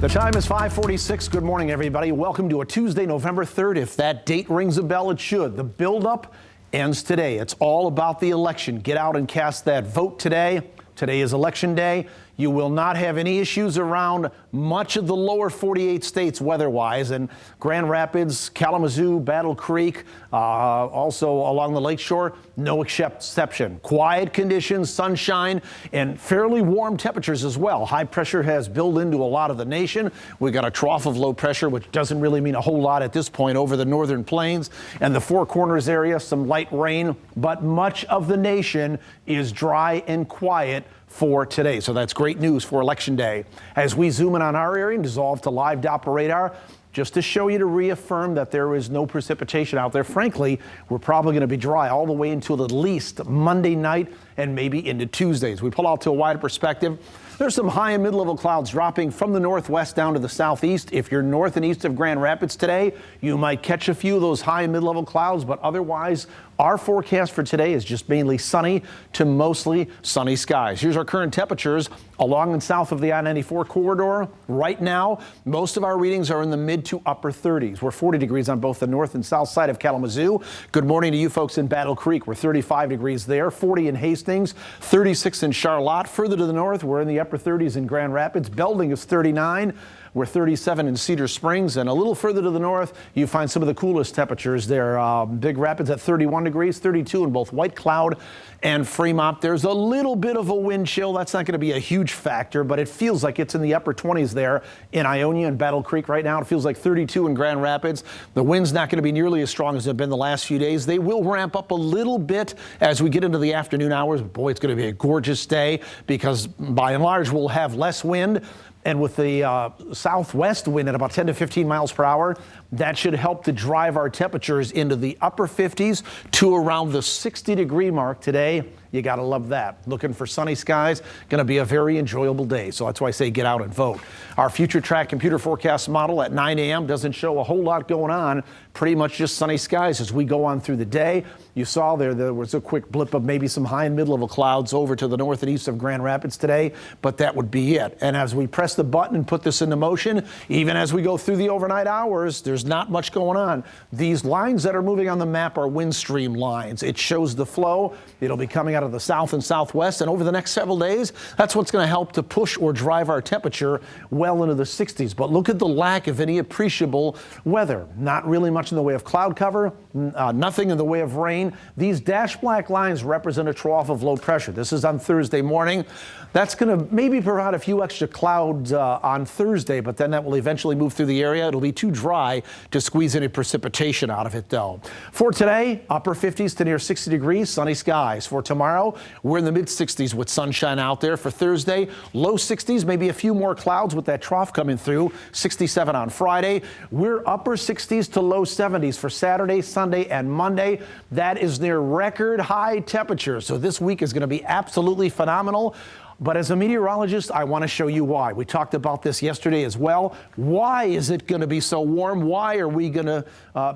The time is 5:46. Good morning, everybody. Welcome to a Tuesday, November 3rd. If that date rings a bell, it should. The buildup ends today. It's all about the election. Get out and cast that vote today. Today is election day. You will not have any issues around much of the lower 48 states weather-wise, and Grand Rapids, Kalamazoo, Battle Creek, also along the lakeshore, no exception. Quiet conditions, sunshine, and fairly warm temperatures as well. High pressure has built into a lot of the nation. We got a trough of low pressure, which doesn't really mean a whole lot at this point over the northern plains and the Four Corners area, some light rain, but much of the nation is dry and quiet for today. So that's great news for Election Day. As we zoom in on our area and dissolve to live Doppler radar, just to show you, to reaffirm that there is no precipitation out there. Frankly, we're probably going to be dry all the way until at least Monday night and maybe into Tuesdays. We pull out to a wider perspective. There's some high and mid-level clouds dropping from the northwest down to the southeast. If you're north and east of Grand Rapids today, you might catch a few of those high and mid-level clouds, but otherwise, our forecast for today is just mainly sunny to mostly sunny skies. Here's our current temperatures along and south of the I-94 corridor. Right now, most of our readings are in the mid to upper 30s. We're 40 degrees on both the north and south side of Kalamazoo. Good morning to you folks in Battle Creek. We're 35 degrees there, 40 in Hastings, 36 in Charlotte. Further to the north, we're in the upper 30s in Grand Rapids. Belding is 39. We're 37 in Cedar Springs, and a little further to the north, you find some of the coolest temperatures there. Big Rapids at 31 degrees, 32 in both White Cloud and Fremont. There's a little bit of a wind chill. That's not going to be a huge factor, but it feels like it's in the upper 20s there in Ionia and Battle Creek right now. It feels like 32 in Grand Rapids. The wind's not going to be nearly as strong as they've been the last few days. They will ramp up a little bit as we get into the afternoon hours. Boy, it's going to be a gorgeous day because by and large we'll have less wind. And with the southwest wind at about 10 to 15 miles per hour, that should help to drive our temperatures into the upper 50s to around the 60-degree mark today. You got to love that. Looking for sunny skies, going to be a very enjoyable day. So that's why I say get out and vote. Our future track computer forecast model at 9 a.m. doesn't show a whole lot going on. Pretty much just sunny skies as we go on through the day. You saw there was a quick blip of maybe some high and mid-level clouds over to the north and east of Grand Rapids today, but that would be it. And as we press the button and put this into motion, even as we go through the overnight hours, there's not much going on. These lines that are moving on the map are wind stream lines. It shows the flow. It'll be coming out of the south and southwest, and over the next several days, that's what's going to help to push or drive our temperature well into the 60s. But look at the lack of any appreciable weather. Not really much in the way of cloud cover, nothing in the way of rain. These dash black lines represent a trough of low pressure. This is on Thursday morning. That's going to maybe provide a few extra clouds on Thursday, but then that will eventually move through the area. It'll be too dry to squeeze any precipitation out of it, though. For today, upper 50s to near 60 degrees, sunny skies. For tomorrow, we're in the mid-60s with sunshine out there. For Thursday, low 60s, maybe a few more clouds with that trough coming through. 67 on Friday. We're upper 60s to low 70s for Saturday, Sunday, and Monday. That is near record high temperatures. So this week is going to be absolutely phenomenal. But as a meteorologist, I want to show you why. We talked about this yesterday as well. Why is it going to be so warm? Why are we going to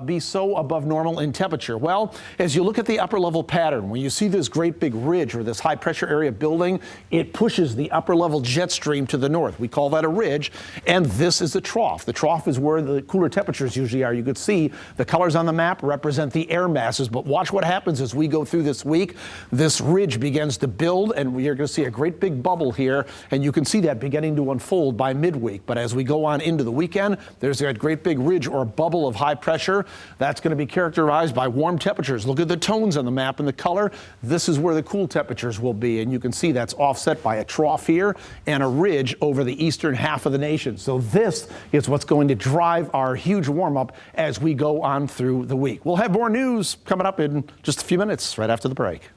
be so above normal in temperature? Well, as you look at the upper level pattern, when you see this great big ridge or this high pressure area building, it pushes the upper level jet stream to the north. We call that a ridge, and this is the trough. The trough is where the cooler temperatures usually are. You could see the colors on the map represent the air masses, but watch what happens as we go through this week. This ridge begins to build, and we are going to see a great big bubble here, and you can see that beginning to unfold by midweek. But as we go on into the weekend, there's that great big ridge or bubble of high pressure that's going to be characterized by warm temperatures. Look at the tones on the map and the color. This is where the cool temperatures will be, and you can see that's offset by a trough here and a ridge over the eastern half of the nation. So this is what's going to drive our huge warm-up as we go on through the week. We'll have more news coming up in just a few minutes right after the break.